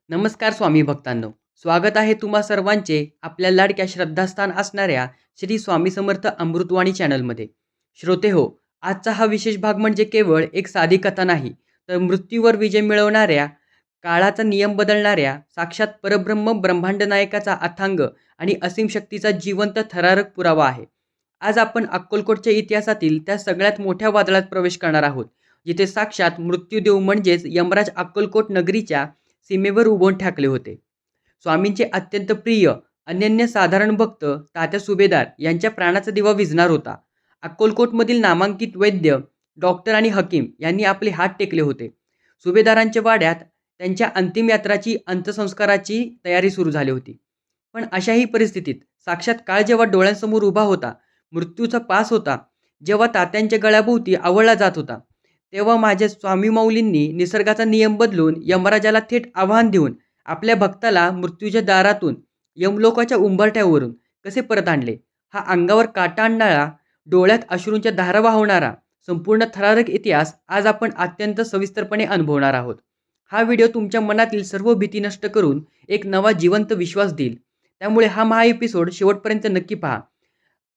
नमस्कार स्वामी भक्तांनो. स्वागत आहे तुम्हा सर्वांचे आपल्या लाडक्या श्रद्धास्थान असणाऱ्या श्री स्वामी समर्थ अमृतवाणी चॅनलमध्ये. श्रोते हो, आजचा हा विशेष भाग म्हणजे केवळ एक साधी कथा नाही, तर मृत्यूवर विजय मिळवणाऱ्या, काळाचा नियम बदलणाऱ्या साक्षात परब्रह्म ब्रह्मांड नायकाचा अथांग आणि असीम शक्तीचा जिवंत थरारक पुरावा आहे. आज आपण अक्कलकोटच्या इतिहासातील त्या सगळ्यात मोठ्या वादळात प्रवेश करणार आहोत, जिथे साक्षात मृत्यूदेव म्हणजेच यमराज अक्कलकोट नगरीच्या सीमेवर उभं ठाकले होते. स्वामींचे अत्यंत प्रिय, अनन्यसाधारण भक्त तात्या सुभेदार यांच्या प्राणाचा दिवा विझणार होता. अक्कलकोटमधील नामांकित वैद्य, डॉक्टर आणि हकीम यांनी आपले हात टेकले होते. सुभेदारांच्या वाड्यात त्यांच्या अंतिम यात्राची अंत्यसंस्काराची तयारी सुरू झाली होती. पण अशाही परिस्थितीत साक्षात काळ जेव्हा डोळ्यांसमोर उभा होता, मृत्यूचा पास होता, जेव्हा तात्यांच्या गळ्याभोवती आवळला जात होता, तेव्हा माझ्या स्वामी माऊलींनी निसर्गाचा नियम बदलून यमराजाला थेट आव्हान देऊन आपल्या भक्ताला मृत्यूच्या दारातून यमलोकाच्या उंबरठ्यावरून कसे परत आणले, हा अंगावर काटा आणणारा, डोळ्यात अश्रूंच्या धारा वाहवणारा संपूर्ण थरारक इतिहास आज आपण अत्यंत सविस्तरपणे अनुभवणार आहोत. हा व्हिडिओ तुमच्या मनातील सर्व भीती नष्ट करून एक नवा जिवंत विश्वास देईल. त्यामुळे हा महा एपिसोड शेवटपर्यंत नक्की पहा.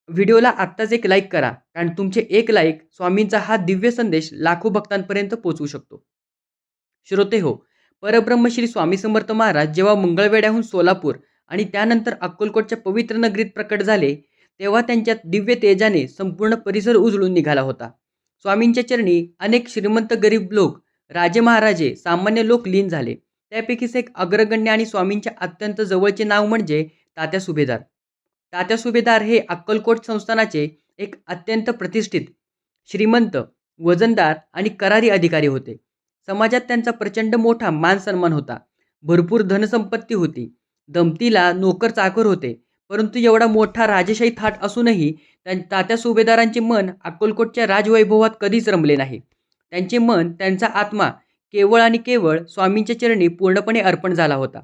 व्हिडिओला आत्ताच एक लाईक करा, कारण तुमचे एक लाईक स्वामींचा हा दिव्य संदेश लाखो भक्तांपर्यंत पोहोचवू शकतो. श्रोते हो, परब्रह्म श्री स्वामी समर्थ महाराज जेव्हा मंगळवेढ्याहून सोलापूर आणि त्यानंतर अक्कलकोटच्या पवित्र नगरीत प्रकट झाले, तेव्हा त्यांच्या दिव्य तेजाने संपूर्ण परिसर उजळून निघाला होता. स्वामींच्या चरणी अनेक श्रीमंत गरीब लोक, राजे महाराजे, सामान्य लोक लीन झाले. त्यापैकीच एक अग्रगण्य आणि स्वामींच्या अत्यंत जवळचे नाव म्हणजे तात्या सुभेदार. तात्या सुभेदार हे अक्कलकोट संस्थानाचे एक अत्यंत प्रतिष्ठित, श्रीमंत, वजनदार आणि करारी अधिकारी होते. समाजात त्यांचा प्रचंड मोठा मान सन्मान होता. भरपूर धनसंपत्ती होती. दमतीला नोकर चाकर होते. परंतु एवढा मोठा राजेशाही थाट असूनही तात्या सुभेदारांचे मन अक्कलकोटच्या राजवैभवात कधीच रमले नाही. त्यांचे मन, त्यांचा आत्मा केवळ आणि केवळ स्वामींच्या चरणी पूर्णपणे अर्पण झाला होता.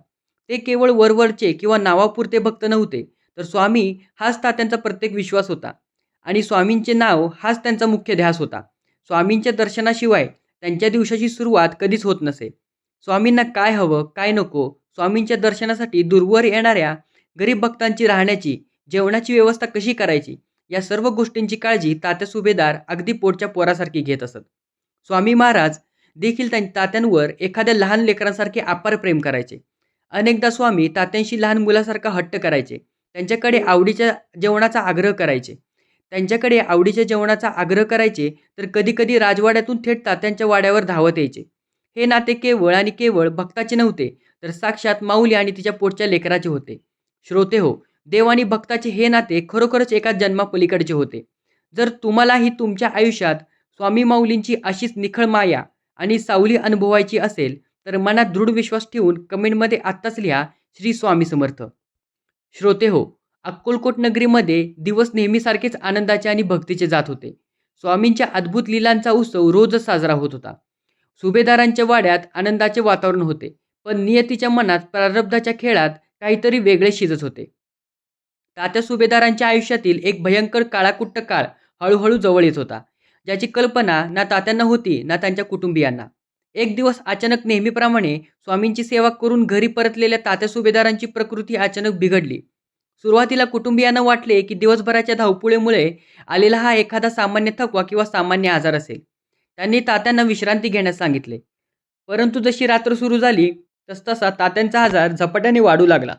ते केवळ वरवरचे किंवा नावापुरते भक्त नव्हते, तर स्वामी हाच तात्यांचा प्रत्येक विश्वास होता आणि स्वामींचे नाव हाच त्यांचा मुख्य ध्यास होता. स्वामींच्या दर्शनाशिवाय त्यांच्या दिवसाची सुरुवात कधीच होत नसे. स्वामींना काय हवं, काय नको, स्वामींच्या दर्शनासाठी दूरवर येणाऱ्या गरीब भक्तांची राहण्याची, जेवणाची व्यवस्था कशी करायची, या सर्व गोष्टींची काळजी तात्या सुभेदार अगदी पोटच्या पोरासारखी घेत असत. स्वामी महाराज देखील तात्यांवर एखाद्या लहान लेकरांसारखे अपार प्रेम करायचे. अनेकदा स्वामी तात्यांशी लहान मुलासारखा हट्ट करायचे. त्यांच्याकडे आवडीच्या जेवणाचा आग्रह करायचे. तर कधीकधी राजवाड्यातून थेट तात्यांच्या वाड्यावर धावत यायचे. हे नाते केवळ आणि केवळ भक्ताचे नव्हते, तर साक्षात माऊली आणि तिच्या पोटच्या लेकराचे होते. श्रोते हो, देव आणि भक्ताचे हे नाते खरोखरच एका जन्मापलीकडचे होते. जर तुम्हालाही तुमच्या आयुष्यात स्वामी माऊलींची अशीच निखळ माया आणि सावली अनुभवायची असेल, तर मनात दृढ विश्वास ठेवून कमेंटमध्ये आत्ताच लिहा, श्री स्वामी समर्थ. श्रोते हो, अक्कलकोट नगरीमध्ये दिवस नेहमीसारखेच आनंदाचे आणि भक्तीचे जात होते. स्वामींच्या अद्भुत लीलांचा उत्सव रोजच साजरा होत होता. सुभेदारांच्या वाड्यात आनंदाचे वातावरण होते, पण नियतीच्या मनात प्रारब्धाच्या खेळात काहीतरी वेगळे शिजत होते. तात्या सुभेदारांच्या आयुष्यातील एक भयंकर काळाकुट्ट काळ हळूहळू जवळ येत होता, ज्याची कल्पना ना तात्यांना होती ना त्यांच्या कुटुंबियांना. एक दिवस अचानक नेहमीप्रमाणे स्वामींची सेवा करून घरी परतलेल्या तात्या सुभेदारांची प्रकृती अचानक बिघडली. सुरुवातीला कुटुंबियांना वाटले की दिवसभराच्या धावपळीमुळे आलेला हा एखादा सामान्य थकवा किंवा सामान्य आजार असेल. त्यांनी तात्यांना विश्रांती घेण्यास सांगितले. परंतु जशी रात्र सुरू झाली, तसतसा तात्यांचा आजार झपाट्याने वाढू लागला.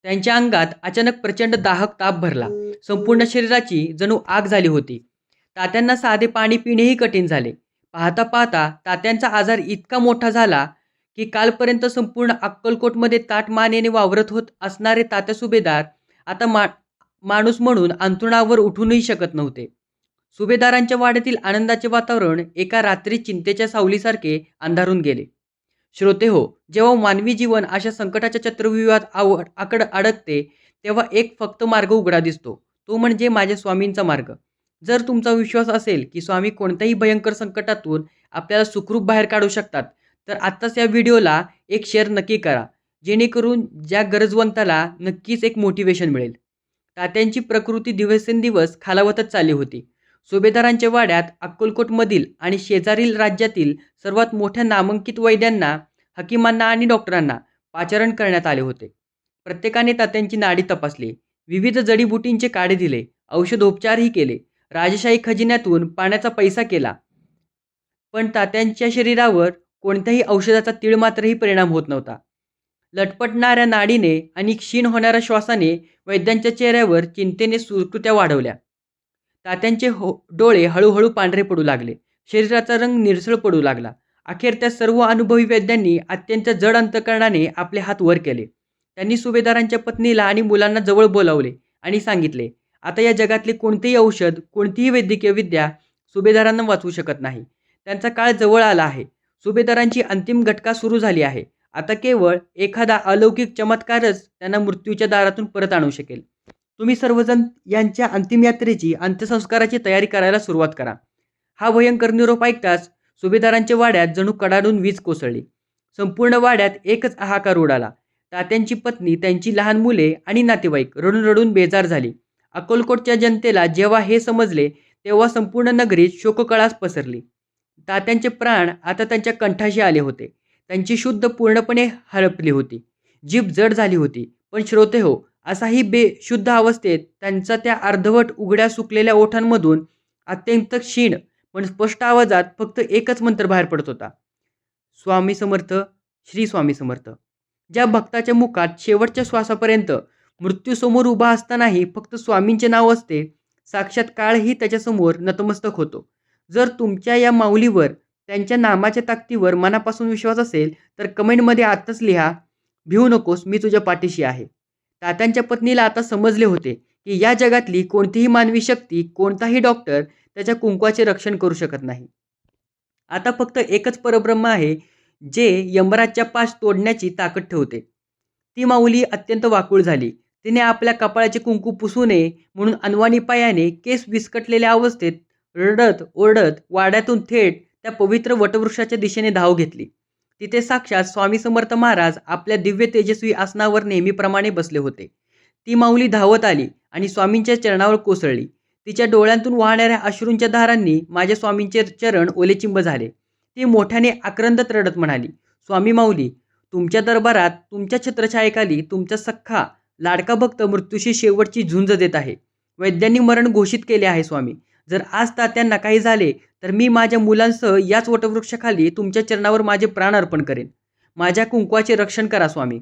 त्यांच्या अंगात अचानक प्रचंड दाहक ताप भरला. संपूर्ण शरीराची जणू आग झाली होती. तात्यांना साधे पाणी पिणेही कठीण झाले. पाहता पाहता तात्यांचा आजार इतका मोठा झाला की कालपर्यंत संपूर्ण अक्कलकोटमध्ये ताठ मानेने वावरत होत असणारे तात्या सुभेदार आता माणूस म्हणून अंथरुणावर उठूनही शकत नव्हते. सुभेदारांच्या वाड्यातील आनंदाचे वातावरण एका रात्री चिंतेच्या सावलीसारखे अंधारून गेले. श्रोते हो, जेव्हा मानवी जीवन अशा संकटाच्या चक्रव्यूहात अडकते, तेव्हा एक फक्त मार्ग उघडा दिसतो, तो म्हणजे माझ्या स्वामींचा मार्ग. जर तुमचा विश्वास असेल की स्वामी कोणत्याही भयंकर संकटातून आपल्याला सुखरूप बाहेर काढू शकतात, तर आत्ताच या व्हिडिओला एक शेअर नक्की करा, जेणेकरून ज्या गरजवंताला नक्कीच एक मोटिवेशन मिळेल. तात्यांची प्रकृती दिवसेंदिवस खालावतच चालली होती. सुभेदारांच्या वाड्यात अक्कलकोटमधील आणि शेजारील राज्यातील सर्वात मोठ्या नामांकित वैद्यांना, हकीमांना आणि डॉक्टरांना पाचारण करण्यात आले होते. प्रत्येकाने तात्यांची नाडी तपासली, विविध जडीबुटींचे काढे दिले, औषधोपचारही केले, राजशाही खजिन्यातून पाण्याचा पैसा केला. पण तात्यांच्या शरीरावर कोणत्याही औषधाचा तीळ मात्रही परिणाम होत नव्हता. लटपटणाऱ्या नाडीने आणि क्षीण होणाऱ्या श्वासाने वैद्यांच्या चेहऱ्यावर चिंतेने सुरकुत्या वाढवल्या. तात्यांचे डोळे हळूहळू पांढरे पडू लागले. शरीराचा रंग निळसळ पडू लागला. अखेर त्या सर्व अनुभवी वैद्यांनी अत्यंत जड अंतकरणाने आपले हात वर केले. त्यांनी सुभेदारांच्या पत्नीला आणि मुलांना जवळ बोलावले आणि सांगितले, आता या जगातले कोणतेही औषध, कोणतीही वैद्यकीय विद्या सुभेदारांना वाचवू शकत नाही. त्यांचा काळ जवळ आला आहे. सुभेदारांची अंतिम घटका सुरू झाली आहे. आता केवळ एखादा अलौकिक चमत्कारच त्यांना मृत्यूच्या दारातून परत आणू शकेल. तुम्ही सर्वजण यांच्या अंतिम यात्रेची, अंत्यसंस्काराची तयारी करायला सुरुवात करा. हा भयंकर निरोप ऐकताच सुभेदारांच्या वाड्यात जणू कडाडून वीज कोसळली. संपूर्ण वाड्यात एकच हाहाकार उडाला. तात्यांची पत्नी, त्यांची लहान मुले आणि नातेवाईक रडून रडून बेजार झाली. अक्कलकोटच्या जनतेला जेव्हा हे समजले तेव्हा संपूर्ण नगरीत शोककळाच पसरली. तात्यांचे प्राण आता त्यांच्या कंठाशी आले होते. त्यांची शुद्ध पूर्णपणे हरपली होती. जीभ जड झाली होती. पण श्रोतेहो, असाही बेशुद्ध अवस्थेत त्यांचा त्या अर्धवट उघड्या सुकलेल्या ओठांमधून अत्यंत क्षीण पण स्पष्ट आवाजात फक्त एकच मंत्र बाहेर पडत होता, स्वामी समर्थ, श्री स्वामी समर्थ. ज्या भक्ताच्या मुखात शेवटच्या श्वासापर्यंत मृत्यूसमोर उभा असतानाही फक्त स्वामींचे नाव असते, साक्षात काळही त्याच्यासमोर नतमस्तक होतो. जर तुमच्या या माऊलीवर, त्यांच्या नामाच्या ताकदीवर मनापासून विश्वास असेल तर कमेंटमध्ये आत्ताच लिहा, भिवू नकोस, मी तुझ्या पाठीशी आहे. तात्यांच्या पत्नीला आता समजले होते की या जगातली कोणतीही मानवी शक्ती, कोणताही डॉक्टर त्याच्या कुंकवाचे रक्षण करू शकत नाही. आता फक्त एकच परब्रह्म आहे जे यमराजच्या पाश तोडण्याची ताकद ठेवते. ती माऊली अत्यंत वाकूळ झाली. तिने आपल्या कपाळाचे कुंकू पुसू नये म्हणून अनवाणी पायाने केस विस्कटलेल्या अवस्थेत रडत ओरडत वाड्यातून थेट त्या पवित्र वटवृक्षाच्या दिशेने धाव घेतली. तिथे साक्षात स्वामी समर्थ महाराज आपल्या दिव्य तेजस्वी आसनावर नेहमीप्रमाणे बसले होते. ती माऊली धावत आली आणि स्वामींच्या चरणावर कोसळली. तिच्या डोळ्यांतून वाहणाऱ्या अश्रूंच्या धारांनी माझ्या स्वामींचे चरण ओलेचिंब झाले. ती मोठ्याने आक्रंदत रडत म्हणाली, स्वामी माऊली, तुमच्या दरबारात, तुमच्या छत्रछायेखाली तुमचा सख्खा लाडका भक्त मृत्यूशी शेवटची झुंज देत आहे. वैद्यांनी मरण घोषित केले आहे स्वामी. जर आज तात्यांना काही झाले तर मी माझ्या मुलांसह याच वटवृक्षाखाली तुमच्या चरणावर माझे प्राण अर्पण करेन. माझ्या कुंकवाचे रक्षण करा स्वामी.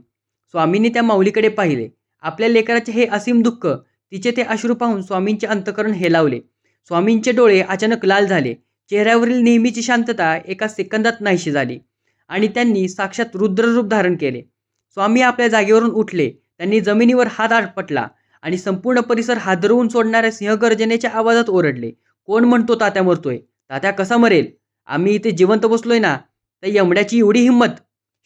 स्वामींनी त्या माऊलीकडे पाहिले. आपल्या लेकराचे हे असीम दुःख, तिचे ते अश्रू पाहून स्वामींचे अंतकरण हेलावले. स्वामींचे डोळे अचानक लाल झाले. चेहऱ्यावरील नेहमीची शांतता एका सेकंदात नाहीशी झाली आणि त्यांनी साक्षात रुद्ररूप धारण केले. स्वामी आपल्या जागेवरून उठले. त्यांनी जमिनीवर हात आपटला आणि संपूर्ण परिसर हादरवून सोडणाऱ्या सिंहगर्जनेच्या आवाजात ओरडले, कोण म्हणतो तात्या मरतोय? तात्या कसा मरेल? आम्ही इथे जिवंत बसलोय ना. त्या यमड्याची एवढी हिंमत?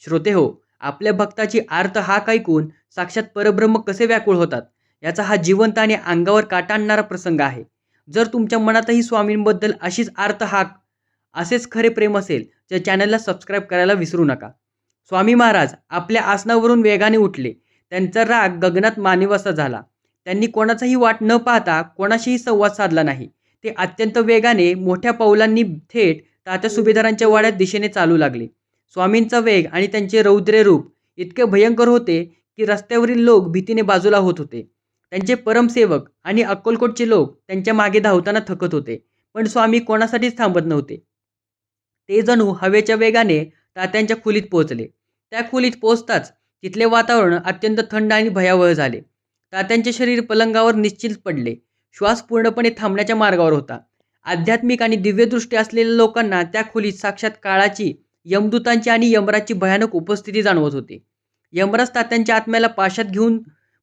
श्रोते हो, आपल्या भक्ताची आर्त हाक ऐकून साक्षात परब्रह्म कसे व्याकुळ होतात याचा हा जिवंत आणि अंगावर काटा आणणारा प्रसंग आहे. जर तुमच्या मनातही स्वामींबद्दल अशीच आर्त हाक, असेच खरे प्रेम असेल तर चॅनलला सबस्क्राईब करायला विसरू नका. स्वामी महाराज आपल्या आसनावरून वेगाने उठले. त्यांचा राग गगनात मानेवासा झाला. त्यांनी कोणाचाही वाट न पाहता कोणाशीही संवाद साधला नाही. ते अत्यंत वेगाने मोठ्या पावलांनी थेट तात्या सुभेदारांच्या वाड्यात दिशेने चालू लागले. स्वामींचा वेग आणि त्यांचे रौद्र रूप इतके भयंकर होते की रस्त्यावरील लोक भीतीने बाजूला होत होते. त्यांचे परमसेवक आणि अक्कलकोटचे लोक त्यांच्या मागे धावताना थकत होते. पण स्वामी कोणासाठीच थांबत नव्हते. ते जणू हवेच्या वेगाने तात्यांच्या खोलीत पोहोचले. त्या खोलीत पोहोचताच तिथले वातावरण अत्यंत थंड आणि भयावह झाले. तात्यांचे शरीर पलंगावर निश्चित पडले. श्वास पूर्णपणे थांबण्याच्या मार्गावर होता. आध्यात्मिक आणि दिव्यदृष्टी असलेल्या लोकांना त्या खोलीत साक्षात काळाची, यमदूतांची आणि यमराजची भयानक उपस्थिती जाणवत होती. यमराज तात्यांच्या आत्म्याला पाशात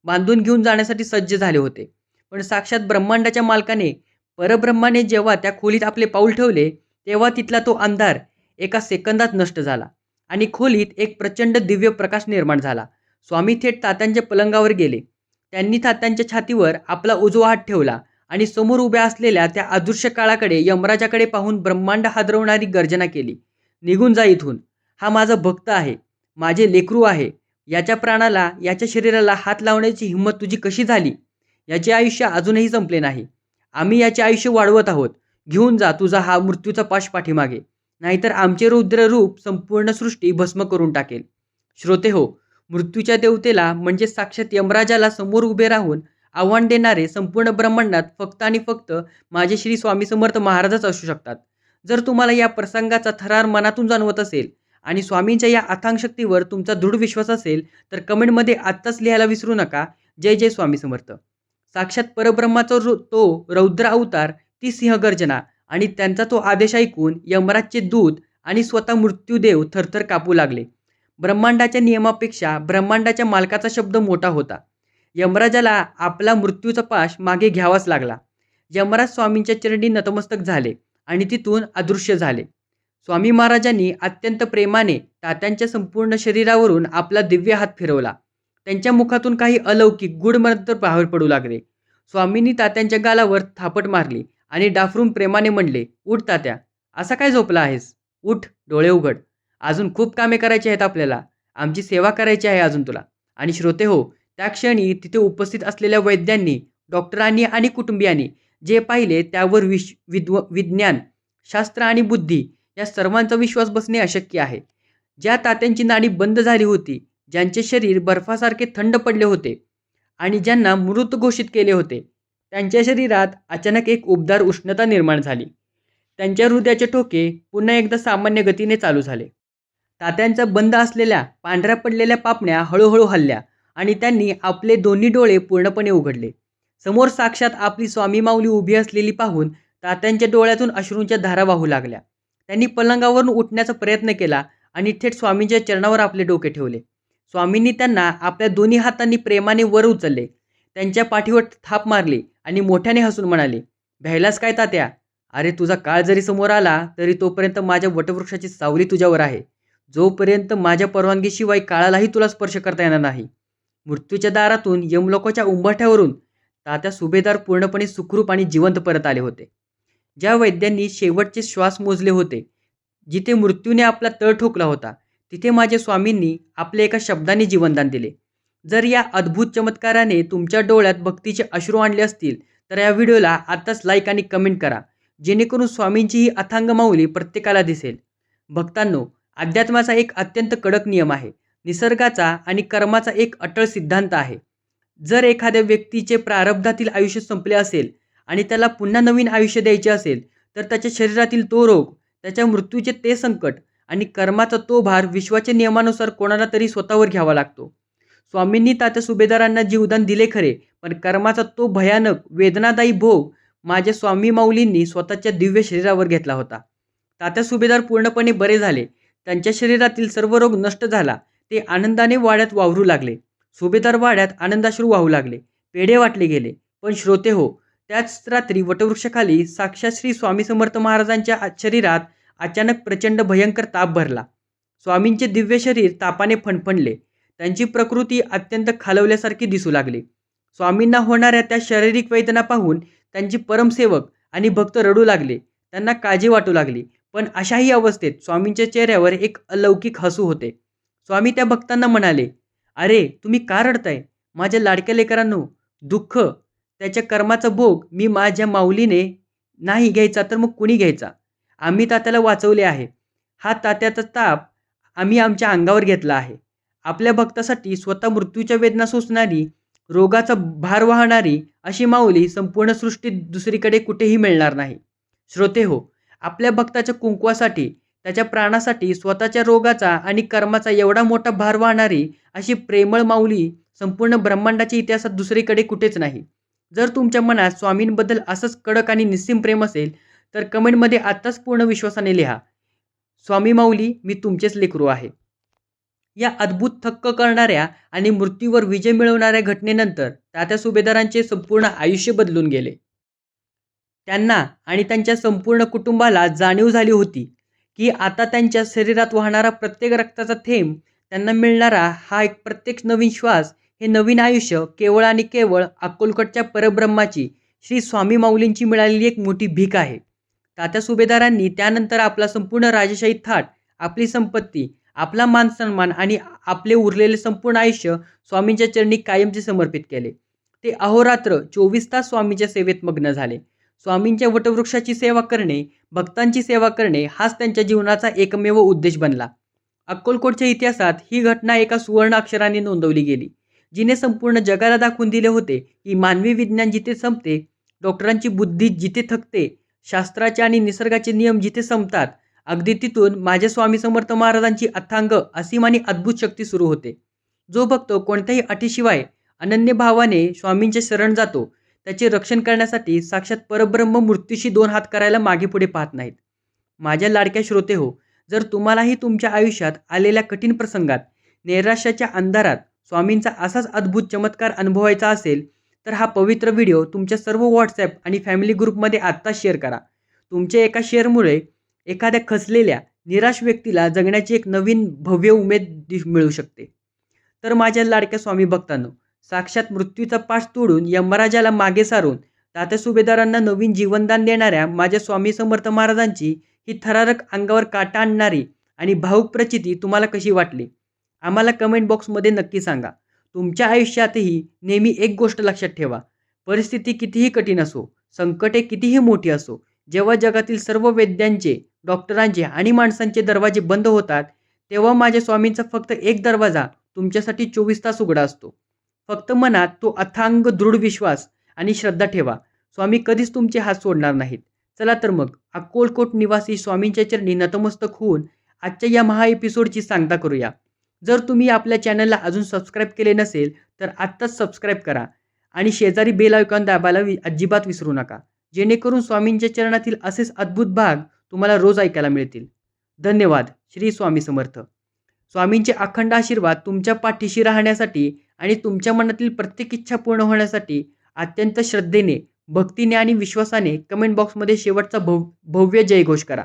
बांधून घेऊन जाण्यासाठी सज्ज झाले होते. पण साक्षात ब्रह्मांडाच्या मालकाने, परब्रह्माने जेव्हा त्या खोलीत आपले पाऊल ठेवले तेव्हा तिथला तो अंधार एका सेकंदात नष्ट झाला आणि खोलीत एक प्रचंड दिव्य प्रकाश निर्माण झाला. स्वामी थेट तात्यांच्या पलंगावर गेले. त्यांनी तात्यांच्या छातीवर आपला उजवा हात ठेवला आणि समोर उभ्या असलेल्या त्या अदृश्य काळाकडे, यमराजाकडे पाहून ब्रह्मांड हादरवणारी गर्जना केली, निघून जा इथून. हा माझा भक्त आहे, माझे लेकरू आहे. याच्या प्राणाला, याच्या शरीराला हात लावण्याची हिंमत तुझी कशी झाली? याचे आयुष्य अजूनही संपले नाही. आम्ही याचे आयुष्य वाढवत आहोत. घेऊन जा तुझा हा मृत्यूचा पाश पाठीमागे. नाहीतर आमचे रौद्र रूप संपूर्ण सृष्टी भस्म करून टाकेल. श्रोते हो, मृत्यूच्या देवतेला म्हणजे साक्षात यमराजाला समोर उभे राहून आव्हान देणारे संपूर्ण ब्रह्मांडात फक्त आणि फक्त माझे श्री स्वामी समर्थ महाराजच असू शकतात. जर तुम्हाला या प्रसंगाचा थरार मनातून जाणवत असेल आणि स्वामींच्या या अथांग शक्तीवर तुमचा दृढ विश्वास असेल तर कमेंटमध्ये आत्ताच लिहायला विसरू नका. जय जय स्वामी समर्थ. साक्षात परब्रह्माचा तो रौद्र अवतार, ती सिंहगर्जना आणि त्यांचा तो आदेश ऐकून यमराजचे दूत आणि स्वतः मृत्यूदेव थरथर कापू लागले. ब्रह्मांडाच्या नियमापेक्षा ब्रह्मांडाच्या मालकाचा शब्द मोठा होता. यमराजाला आपला मृत्यूचा पाश मागे घ्यावाच लागला. यमराज स्वामींच्या चरणी नतमस्तक झाले आणि तिथून अदृश्य झाले. स्वामी महाराजांनी अत्यंत प्रेमाने तात्यांच्या संपूर्ण शरीरावरून आपला दिव्य हात फिरवला. त्यांच्या मुखातून काही अलौकिक गूढ मंत्र बाहेर पडू लागले. स्वामींनी तात्यांच्या गालावर थापट मारली आणि डाफरून प्रेमाने म्हणले, "उठ तात्या, असा काय झोपला आहेस? उठ, डोळे उघड. अजून खूप कामे करायची आहेत आपल्याला. आमची सेवा करायची आहे अजून तुला." आणि श्रोते हो, त्या क्षणी तिथे उपस्थित असलेल्या वैद्यांनी, डॉक्टरांनी आणि कुटुंबियांनी जे पाहिले त्यावर विज्ञान, शास्त्र आणि बुद्धी या सर्वांचा विश्वास बसणे अशक्य आहे. ज्या तात्यांची नाडी बंद झाली होती, ज्यांचे शरीर बर्फासारखे थंड पडले होते आणि ज्यांना मृत घोषित केले होते, त्यांच्या शरीरात अचानक एक उबदार उष्णता निर्माण झाली. त्यांच्या हृदयाचे ठोके पुन्हा एकदा सामान्य गतीने चालू झाले. तात्यांच्या बंद असलेल्या पांढऱ्या पडलेल्या पापण्या हळूहळू हलल्या आणि त्यांनी आपले दोन्ही डोळे पूर्णपणे उघडले. समोर साक्षात आपली स्वामी माऊली उभी असलेली पाहून तात्यांच्या डोळ्यातून अश्रूंच्या धारा वाहू लागल्या. त्यांनी पलंगावरून उठण्याचा प्रयत्न केला आणि थेट स्वामींच्या चरणावर आपले डोके ठेवले. स्वामींनी त्यांना आपल्या दोन्ही हातांनी प्रेमाने वर उचलले, त्यांच्या पाठीवर थाप मारली आणि मोठ्याने हसून म्हणाले, "भ्यायलास काय तात्या? अरे तुझा काळ जरी समोर आला तरी तोपर्यंत माझ्या वटवृक्षाची सावली तुझ्यावर आहे. जोपर्यंत माझ्या परवानगीशिवाय काळालाही तुला स्पर्श करता येणार नाही." मृत्यूच्या दारातून यमलोकाच्या उंबरठ्यावरून तात्या सुभेदार पूर्णपणे सुखरूप आणि जिवंत परत आले होते. ज्या वैद्यांनी शेवटचे श्वास मोजले होते, जिथे मृत्यूने आपला तळ ठोकला होता, तिथे माझ्या स्वामींनी आपल्या एका शब्दाने जीवनदान दिले. जर या अद्भुत चमत्काराने तुमच्या डोळ्यात भक्तीचे अश्रू आणले असतील तर या व्हिडिओला आताच लाईक आणि कमेंट करा, जेणेकरून स्वामींची ही अथांग माऊली प्रत्येकाला दिसेल. भक्तांनो, अध्यात्माचा एक अत्यंत कडक नियम आहे. निसर्गाचा आणि कर्माचा एक अटळ सिद्धांत आहे. जर एखाद्या व्यक्तीचे प्रारब्धातील आयुष्य संपले असेल आणि त्याला पुन्हा नवीन आयुष्य द्यायचे असेल तर त्याच्या शरीरातील तो रोग, त्याच्या मृत्यूचे ते संकट आणि कर्माचा तो भार विश्वाच्या नियमानुसार कोणाला तरी स्वतःवर घ्यावा लागतो. स्वामींनी तात्या सुभेदारांना जीवदान दिले खरे, पण कर्माचा तो भयानक वेदनादायी भोग माझ्या स्वामी माऊलींनी स्वतःच्या दिव्य शरीरावर घेतला होता. तात्या सुभेदार पूर्णपणे बरे झाले. त्यांच्या शरीरातील सर्व रोग नष्ट झाला. ते आनंदाने वाड्यात वावरू लागले. सुभेदार वाड्यात आनंदाश्रू वाहू लागले. पेढे वाटले गेले. पण श्रोते हो, त्याच रात्री वटवृक्षाखाली साक्षात श्री स्वामी समर्थ महाराजांच्या शरीरात अचानक प्रचंड भयंकर ताप भरला. स्वामींचे दिव्य शरीर तापाने फणफणले. त्यांची प्रकृती अत्यंत खालवल्यासारखी दिसू लागली. स्वामींना होणाऱ्या त्या शारीरिक वेदना पाहून त्यांचे परमसेवक आणि भक्त रडू लागले. त्यांना काळजी वाटू लागली. पण अशाही अवस्थेत स्वामींच्या चेहऱ्यावर एक अलौकिक हसू होते. स्वामी त्या भक्तांना म्हणाले, "अरे तुम्ही का रडताय? माझ्या लाडक्या लेकरांनो, दुःख, त्याच्या कर्माचा भोग मी माझ्या माऊलीने नाही घ्यायचा तर मग कुणी घ्यायचा? आम्ही तात्याला वाचवले आहे. हा तात्याचा ताप आम्ही आमच्या अंगावर घेतला आहे. आपल्या भक्तासाठी स्वतः मृत्यूच्या वेदना सोसणारी, रोगाचा भार वाहणारी अशी माऊली संपूर्ण सृष्टीत दुसरीकडे कुठेही मिळणार नाही." श्रोते हो, आपल्या भक्ताच्या कुंकवासाठी, त्याच्या प्राणासाठी स्वतःच्या रोगाचा आणि कर्माचा एवढा मोठा भार वाहणारी अशी प्रेमळ माऊली संपूर्ण ब्रह्मांडाच्या इतिहासात दुसरीकडे कुठेच नाही. जर तुमच्या मनात स्वामींबद्दल असंच कडक आणि निस्सीम प्रेम असेल तर कमेंटमध्ये आत्ताच पूर्ण विश्वासाने लिहा, "स्वामी माऊली, मी तुमचेच लेकरू आहे." या अद्भुत थक्क करणाऱ्या आणि मृत्यूवर विजय मिळवणाऱ्या घटनेनंतर तात्या सुभेदारांचे संपूर्ण आयुष्य बदलून गेले. त्यांना आणि त्यांच्या संपूर्ण कुटुंबाला जाणीव झाली होती की आता त्यांच्या शरीरात वाहणारा प्रत्येक रक्ताचा थेंब, त्यांना मिळणारा हा एक प्रत्येक नवीन श्वास, हे नवीन आयुष्य केवळ आणि केवळ अक्कलकोटच्या परब्रह्माची, श्री स्वामी माऊलींची मिळालेली एक मोठी भीक आहे. तात्या सुभेदारांनी त्यानंतर आपला संपूर्ण राजेशाही थाट, आपली संपत्ती, आपला मानसन्मान आणि आपले उरलेले संपूर्ण आयुष्य स्वामींच्या चरणी कायमचे समर्पित केले. ते अहोरात्र 24 तास स्वामींच्या सेवेत मग्न झाले. स्वामींच्या वटवृक्षाची सेवा करणे, भक्तांची सेवा करणे हाच त्यांच्या जीवनाचा एकमेव उद्देश बनला. अक्कलकोटच्या इतिहासात ही घटना एका सुवर्ण अक्षराने नोंदवली गेली, जिने संपूर्ण जगाला दाखवून दिले होते की मानवी विज्ञान जिथे संपते, डॉक्टरांची बुद्धी जिथे थकते, शास्त्राचे आणि निसर्गाचे नियम जिथे संपतात, अगदी तिथून माझ्या स्वामी समर्थ महाराजांची अथांग, असीम आणि अद्भुत शक्ती सुरू होते. जो भक्त कोणत्याही अटीशिवाय अनन्य भावाने स्वामींचे शरण जातो, त्याचे रक्षण करण्यासाठी साक्षात परब्रह्म मृत्यूशी दोन हात करायला मागे पुढे पाहत नाहीत. माझ्या लाडक्या श्रोते हो, जर तुम्हालाही तुमच्या आयुष्यात आलेल्या कठीण प्रसंगात, नैराश्याच्या अंधारात स्वामींचा असाच अद्भुत चमत्कार अनुभवायचा असेल, तर हा पवित्र व्हिडिओ तुमच्या सर्व व्हॉट्सॲप आणि फॅमिली ग्रुपमध्ये आत्ताच शेअर करा. तुमच्या एका शेअरमुळे एखाद्या खचलेल्या, निराश व्यक्तीला जगण्याची एक नवीन भव्य उमेद मिळू शकते. तर माझ्या लाडक्या स्वामी भक्तांनो, साक्षात मृत्यूचा पाश तोडून यमराजाला मागे सारून तात्या सुभेदारांना नवीन जीवनदान देणाऱ्या माझ्या स्वामी समर्थ महाराजांची ही थरारक, अंगावर काटा आणणारी आणि भावुक प्रचिती तुम्हाला कशी वाटली? आम्हाला कमेंट बॉक्समध्ये नक्की सांगा. तुमच्या आयुष्यातही नेहमी एक गोष्ट लक्षात ठेवा, परिस्थिती कितीही कठीण असो, संकटे कितीही मोठी असो, जेव्हा जगातील सर्व वैद्यांचे, डॉक्टरांचे आणि माणसांचे दरवाजे बंद होतात, तेव्हा माझ्या स्वामींचा फक्त एक दरवाजा तुमच्यासाठी 24 तास उघडा असतो. फक्त मनात तो अथांग दृढ विश्वास आणि श्रद्धा ठेवा. स्वामी कधीच तुमचे हात सोडणार नाहीत. चला तर मग अक्कलकोट निवासी स्वामींच्या चरणी नतमस्तक होऊन आजच्या या महा एपिसोडची सांगता करूया. जर तुम्ही आपल्या चॅनलला अजून सबस्क्राईब केले नसेल, तर आत्ताच सबस्क्राईब करा आणि शेजारी बेल आयकॉन दाबायला अजिबात विसरू नका, जेणेकरून स्वामींच्या चरणातील असेच अद्भुत भाग तुम्हाला रोज ऐकायला मिळतील. धन्यवाद. श्री स्वामी समर्थ. स्वामींचे अखंड आशीर्वाद तुमच्या पाठीशी राहण्यासाठी आणि तुमच्या मनातील प्रत्येक इच्छा पूर्ण होण्यासाठी अत्यंत श्रद्धेने, भक्तीने आणि विश्वासाने कमेंट बॉक्समध्ये शेवटचा भव्य जयघोष करा.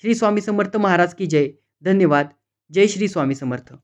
श्री स्वामी समर्थ महाराज की जय. धन्यवाद. जय श्री स्वामी समर्थ.